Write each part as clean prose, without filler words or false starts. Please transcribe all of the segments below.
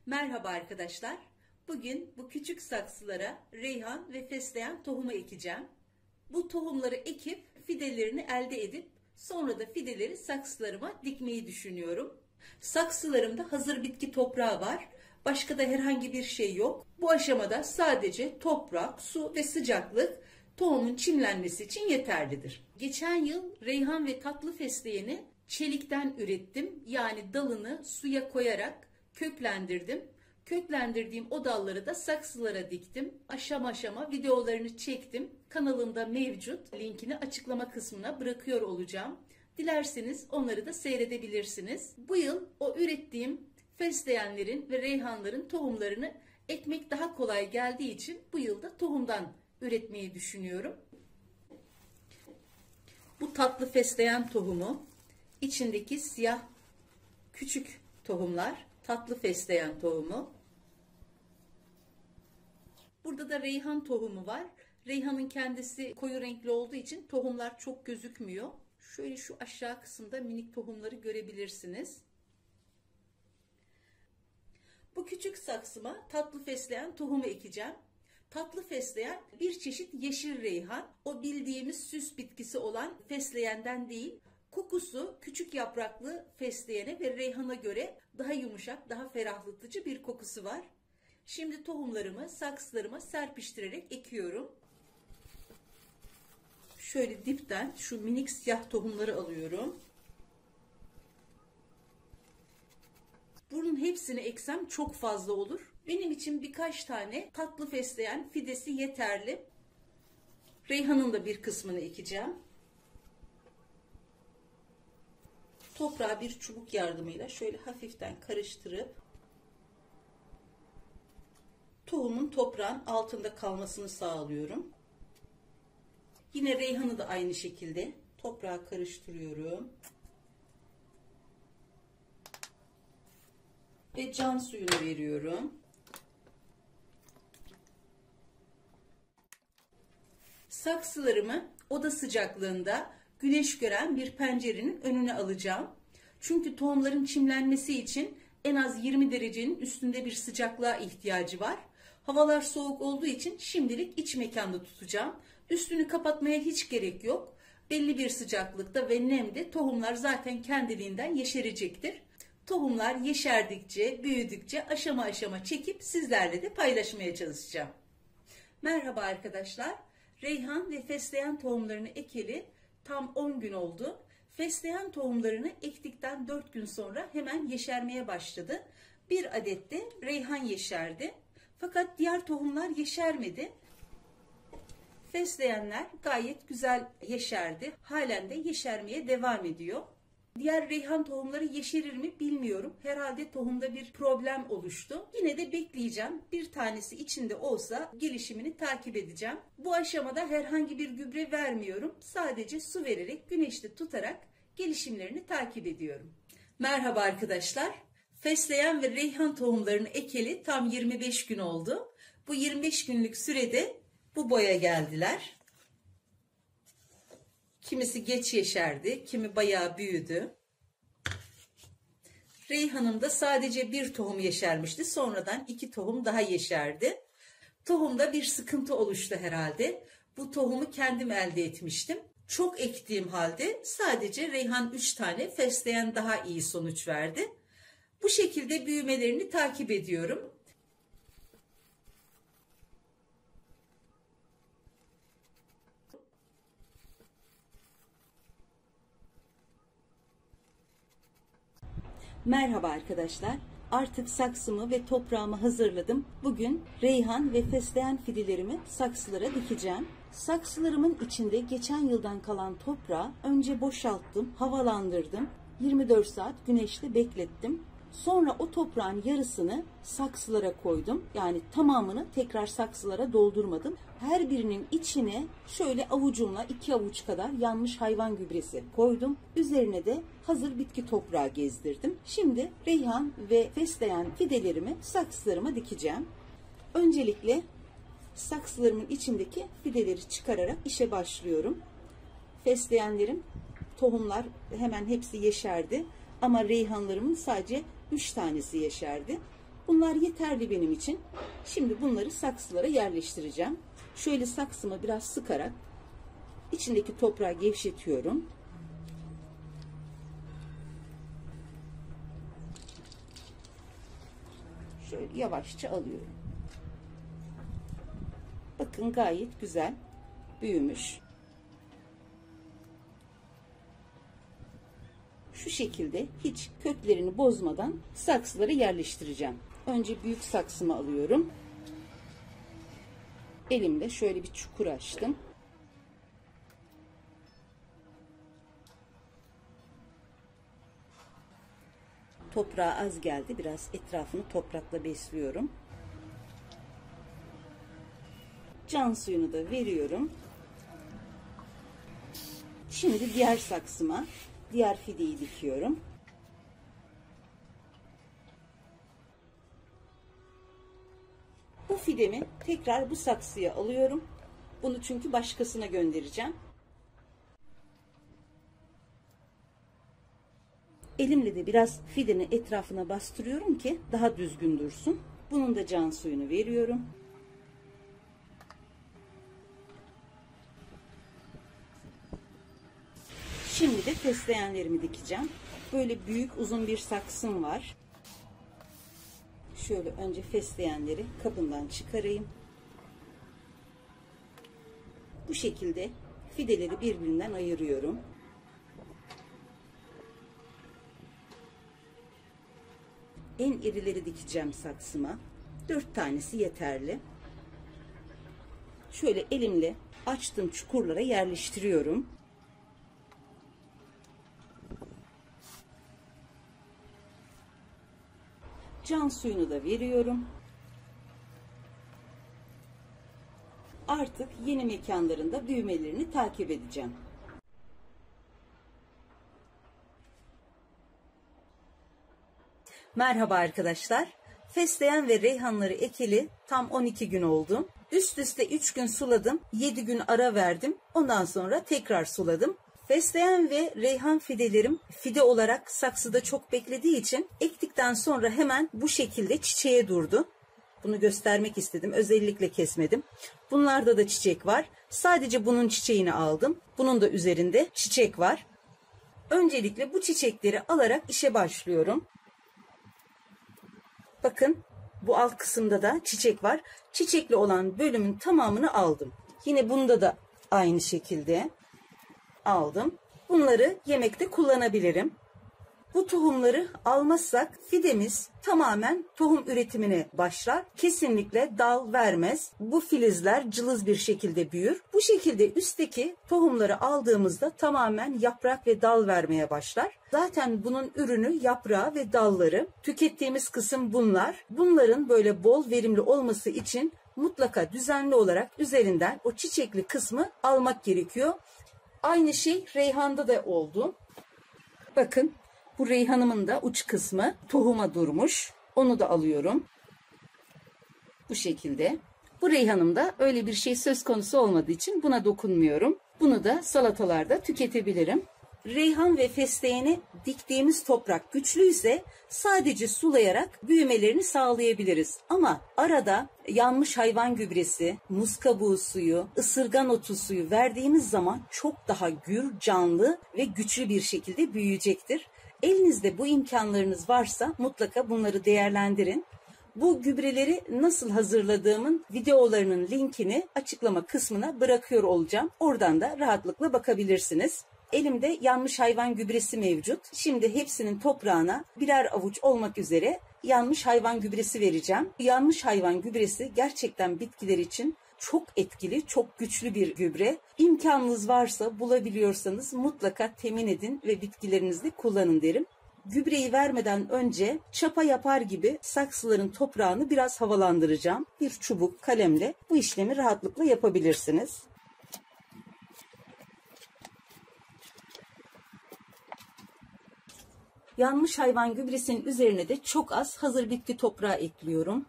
Merhaba arkadaşlar. Bugün bu küçük saksılara reyhan ve fesleğen tohumu ekeceğim. Bu tohumları ekip fidelerini elde edip sonra da fideleri saksılarıma dikmeyi düşünüyorum. Saksılarımda hazır bitki toprağı var. Başka da herhangi bir şey yok. Bu aşamada sadece toprak, su ve sıcaklık tohumun çimlenmesi için yeterlidir. Geçen yıl reyhan ve tatlı fesleğeni çelikten ürettim. Yani dalını suya koyarak köklendirdim. Köklendirdiğim o dalları da saksılara diktim. Aşama aşama videolarını çektim. Kanalımda mevcut. Linkini açıklama kısmına bırakıyor olacağım. Dilerseniz onları da seyredebilirsiniz. Bu yıl o ürettiğim fesleğenlerin ve reyhanların tohumlarını ekmek daha kolay geldiği için bu yılda tohumdan üretmeyi düşünüyorum. Bu tatlı fesleğen tohumu, içindeki siyah küçük tohumlar, tatlı fesleğen tohumu. Burada da reyhan tohumu var. Reyhanın kendisi koyu renkli olduğu için tohumlar çok gözükmüyor. Şöyle şu aşağı kısımda minik tohumları görebilirsiniz. Bu küçük saksıma tatlı fesleğen tohumu ekeceğim. Tatlı fesleğen bir çeşit yeşil reyhan. O bildiğimiz süs bitkisi olan fesleğenden değil. Kokusu küçük yapraklı fesleğene ve reyhana göre daha yumuşak, daha ferahlatıcı bir kokusu var. Şimdi tohumlarımı saksılarıma serpiştirerek ekiyorum. Şöyle dipten şu minik siyah tohumları alıyorum. Bunun hepsini eksem çok fazla olur. Benim için birkaç tane tatlı fesleğen fidesi yeterli. Reyhanın da bir kısmını ekeceğim. Toprağı bir çubuk yardımıyla şöyle hafiften karıştırıp tohumun toprağın altında kalmasını sağlıyorum. Yine reyhanı da aynı şekilde toprağa karıştırıyorum. Ve can suyunu veriyorum. Saksılarımı oda sıcaklığında güneş gören bir pencerenin önüne alacağım. Çünkü tohumların çimlenmesi için en az 20 derecenin üstünde bir sıcaklığa ihtiyacı var. Havalar soğuk olduğu için şimdilik iç mekanda tutacağım. Üstünü kapatmaya hiç gerek yok. Belli bir sıcaklıkta ve nemde tohumlar zaten kendiliğinden yeşerecektir. Tohumlar yeşerdikçe, büyüdükçe aşama aşama çekip sizlerle de paylaşmaya çalışacağım. Merhaba arkadaşlar. Reyhan ve fesleğen tohumlarını ekeli tam 10 gün oldu. Fesleğen tohumlarını ektikten 4 gün sonra hemen yeşermeye başladı. Bir adet de reyhan yeşerdi. Fakat diğer tohumlar yeşermedi. Fesleğenler gayet güzel yeşerdi. Halen de yeşermeye devam ediyor. Diğer reyhan tohumları yeşerir mi bilmiyorum. Herhalde tohumda bir problem oluştu. Yine de bekleyeceğim. Bir tanesi içinde olsa gelişimini takip edeceğim. Bu aşamada herhangi bir gübre vermiyorum. Sadece su vererek, güneşte tutarak gelişimlerini takip ediyorum. Merhaba arkadaşlar. Fesleğen ve reyhan tohumlarını ekeli tam 25 gün oldu. Bu 25 günlük sürede bu boya geldiler. Kimisi geç yeşerdi, kimi bayağı büyüdü. Reyhanımda sadece bir tohum yeşermişti. Sonradan 2 tohum daha yeşerdi. Tohumda bir sıkıntı oluştu herhalde. Bu tohumu kendim elde etmiştim. Çok ektiğim halde sadece reyhan 3 tane, fesleğen daha iyi sonuç verdi. Bu şekilde büyümelerini takip ediyorum. Merhaba arkadaşlar. Artık saksımı ve toprağımı hazırladım. Bugün reyhan ve fesleğen fidelerimi saksılara dikeceğim. Saksılarımın içinde geçen yıldan kalan toprağı önce boşalttım, havalandırdım. 24 saat güneşte beklettim. Sonra o toprağın yarısını saksılara koydum. Yani tamamını tekrar saksılara doldurmadım. Her birinin içine şöyle avucumla 2 avuç kadar yanmış hayvan gübresi koydum. Üzerine de hazır bitki toprağı gezdirdim. Şimdi reyhan ve fesleğen fidelerimi saksılarıma dikeceğim. Öncelikle saksılarımın içindeki fideleri çıkararak işe başlıyorum. Fesleğenlerim, tohumlar hemen hepsi yeşerdi. Ama reyhanlarımın sadece 3 tanesi yeşerdi. Bunlar yeterli benim için. Şimdi bunları saksılara yerleştireceğim. Şöyle saksımı biraz sıkarak içindeki toprağı gevşetiyorum. Şöyle yavaşça alıyorum. Bakın gayet güzel büyümüş. Şu şekilde hiç köklerini bozmadan saksılara yerleştireceğim. Önce büyük saksımı alıyorum. Elimle şöyle bir çukur açtım. Toprağı az geldi. Biraz etrafını toprakla besliyorum. Can suyunu da veriyorum. Şimdi diğer saksıma diğer fideyi dikiyorum. Bu fidemi tekrar bu saksıya alıyorum. Bunu çünkü başkasına göndereceğim. Elimle de biraz fidenin etrafına bastırıyorum ki daha düzgün dursun. Bunun da can suyunu veriyorum. Şimdi de fesleğenlerimi dikeceğim. Böyle büyük uzun bir saksım var. Şöyle önce fesleğenleri kabından çıkarayım. Bu şekilde fideleri birbirinden ayırıyorum. En irileri dikeceğim saksıma. 4 tanesi yeterli. Şöyle elimle açtığım çukurlara yerleştiriyorum. Can suyunu da veriyorum. Artık yeni mekanlarında büyümelerini takip edeceğim. Merhaba arkadaşlar. Fesleğen ve reyhanları ekeli tam 12 gün oldu. Üst üste 3 gün suladım. 7 gün ara verdim. Ondan sonra tekrar suladım. Fesleğen ve reyhan fidelerim fide olarak saksıda çok beklediği için ektikten sonra hemen bu şekilde çiçeğe durdu. Bunu göstermek istedim. Özellikle kesmedim. Bunlarda da çiçek var. Sadece bunun çiçeğini aldım. Bunun da üzerinde çiçek var. Öncelikle bu çiçekleri alarak işe başlıyorum. Bakın bu alt kısımda da çiçek var. Çiçekli olan bölümün tamamını aldım. Yine bunda da aynı şekilde aldım. Bunları yemekte kullanabilirim. Bu tohumları almazsak fidemiz tamamen tohum üretimine başlar. Kesinlikle dal vermez. Bu filizler cılız bir şekilde büyür. Bu şekilde üstteki tohumları aldığımızda tamamen yaprak ve dal vermeye başlar. Zaten bunun ürünü yaprağı ve dalları. Tükettiğimiz kısım bunlar. Bunların böyle bol verimli olması için mutlaka düzenli olarak üzerinden o çiçekli kısmı almak gerekiyor. Aynı şey reyhanda da oldu. Bakın bu reyhanımın da uç kısmı tohuma durmuş. Onu da alıyorum. Bu şekilde. Bu reyhanımda öyle bir şey söz konusu olmadığı için buna dokunmuyorum. Bunu da salatalarda tüketebilirim. Reyhan ve fesleğeni diktiğimiz toprak güçlüyse sadece sulayarak büyümelerini sağlayabiliriz. Ama arada yanmış hayvan gübresi, muz kabuğu suyu, ısırgan otu suyu verdiğimiz zaman çok daha gür, canlı ve güçlü bir şekilde büyüyecektir. Elinizde bu imkanlarınız varsa mutlaka bunları değerlendirin. Bu gübreleri nasıl hazırladığımın videolarının linkini açıklama kısmına bırakıyor olacağım. Oradan da rahatlıkla bakabilirsiniz. Elimde yanmış hayvan gübresi mevcut. Şimdi hepsinin toprağına birer avuç olmak üzere yanmış hayvan gübresi vereceğim. Yanmış hayvan gübresi gerçekten bitkiler için çok etkili, çok güçlü bir gübre. İmkanınız varsa, bulabiliyorsanız mutlaka temin edin ve bitkilerinizde kullanın derim. Gübreyi vermeden önce çapa yapar gibi saksıların toprağını biraz havalandıracağım. Bir çubuk kalemle bu işlemi rahatlıkla yapabilirsiniz. Yanmış hayvan gübresinin üzerine de çok az hazır bitki toprağı ekliyorum.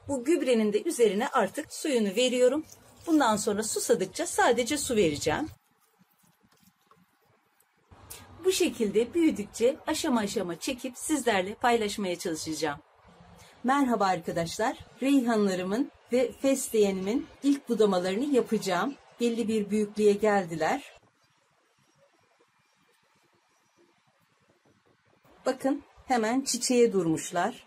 Bu gübrenin de üzerine artık suyunu veriyorum. Bundan sonra susadıkça sadece su vereceğim. Bu şekilde büyüdükçe aşama aşama çekip sizlerle paylaşmaya çalışacağım. Merhaba arkadaşlar. Reyhanlarımın ve fesleğenimin ilk budamalarını yapacağım. Belli bir büyüklüğe geldiler. Bakın hemen çiçeğe durmuşlar.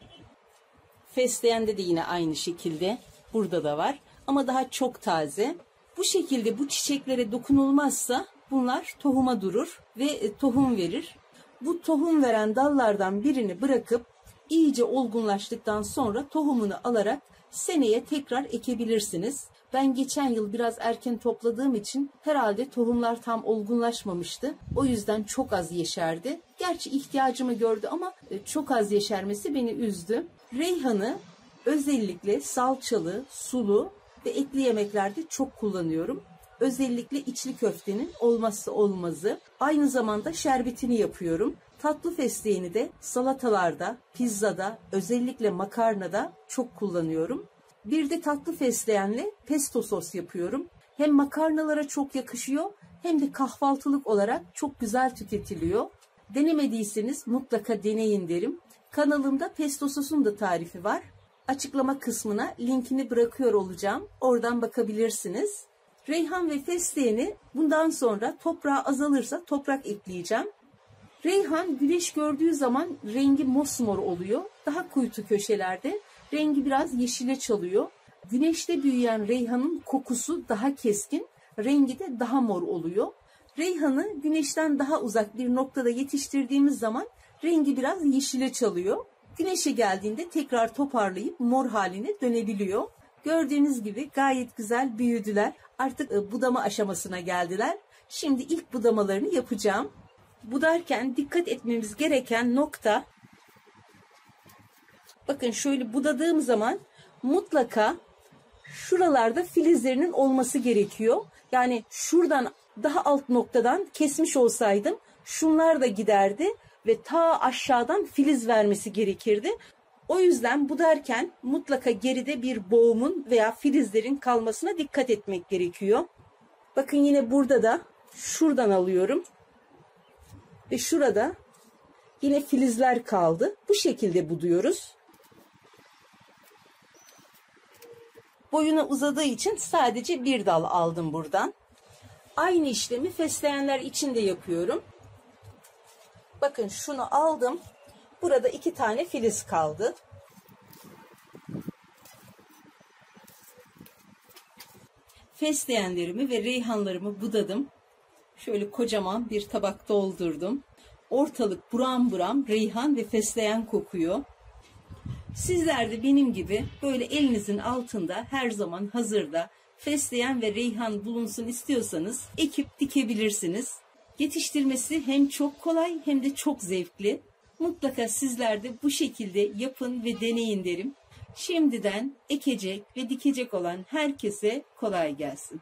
Fesleğende de yine aynı şekilde. Burada da var ama daha çok taze. Bu şekilde bu çiçeklere dokunulmazsa bunlar tohuma durur ve tohum verir. Bu tohum veren dallardan birini bırakıp iyice olgunlaştıktan sonra tohumunu alarak seneye tekrar ekebilirsiniz. Ben geçen yıl biraz erken topladığım için herhalde tohumlar tam olgunlaşmamıştı. O yüzden çok az yeşerdi. Gerçi ihtiyacımı gördü ama çok az yeşermesi beni üzdü. Reyhanı özellikle salçalı, sulu ve etli yemeklerde çok kullanıyorum. Özellikle içli köftenin olmazsa olmazı. Aynı zamanda şerbetini yapıyorum. Tatlı fesleğeni de salatalarda, pizzada, özellikle makarnada çok kullanıyorum. Bir de tatlı fesleğenle pesto sos yapıyorum. Hem makarnalara çok yakışıyor hem de kahvaltılık olarak çok güzel tüketiliyor. Denemediyseniz mutlaka deneyin derim. Kanalımda pesto sosun da tarifi var. Açıklama kısmına linkini bırakıyor olacağım. Oradan bakabilirsiniz. Reyhan ve fesleğeni bundan sonra toprağa azalırsa toprak ekleyeceğim. Reyhan güneş gördüğü zaman rengi mosmor oluyor. Daha kuytu köşelerde rengi biraz yeşile çalıyor. Güneşte büyüyen reyhanın kokusu daha keskin, rengi de daha mor oluyor. Reyhanı güneşten daha uzak bir noktada yetiştirdiğimiz zaman rengi biraz yeşile çalıyor. Güneşe geldiğinde tekrar toparlayıp mor haline dönebiliyor. Gördüğünüz gibi gayet güzel büyüdüler. Artık budama aşamasına geldiler. Şimdi ilk budamalarını yapacağım. Budarken dikkat etmemiz gereken nokta, bakın şöyle budadığım zaman mutlaka şuralarda filizlerinin olması gerekiyor. Yani şuradan daha alt noktadan kesmiş olsaydım şunlar da giderdi ve ta aşağıdan filiz vermesi gerekirdi. O yüzden budarken mutlaka geride bir boğumun veya filizlerin kalmasına dikkat etmek gerekiyor. Bakın yine burada da şuradan alıyorum. Ve şurada yine filizler kaldı. Bu şekilde buduyoruz. Boyuna uzadığı için sadece bir dal aldım buradan. Aynı işlemi fesleğenler için de yapıyorum. Bakın şunu aldım. Burada 2 tane filiz kaldı. Fesleğenlerimi ve reyhanlarımı budadım. Şöyle kocaman bir tabak doldurdum. Ortalık buram buram reyhan ve fesleğen kokuyor. Sizler de benim gibi böyle elinizin altında her zaman hazırda fesleğen ve reyhan bulunsun istiyorsanız ekip dikebilirsiniz. Yetiştirmesi hem çok kolay hem de çok zevkli. Mutlaka sizler de bu şekilde yapın ve deneyin derim. Şimdiden ekecek ve dikecek olan herkese kolay gelsin.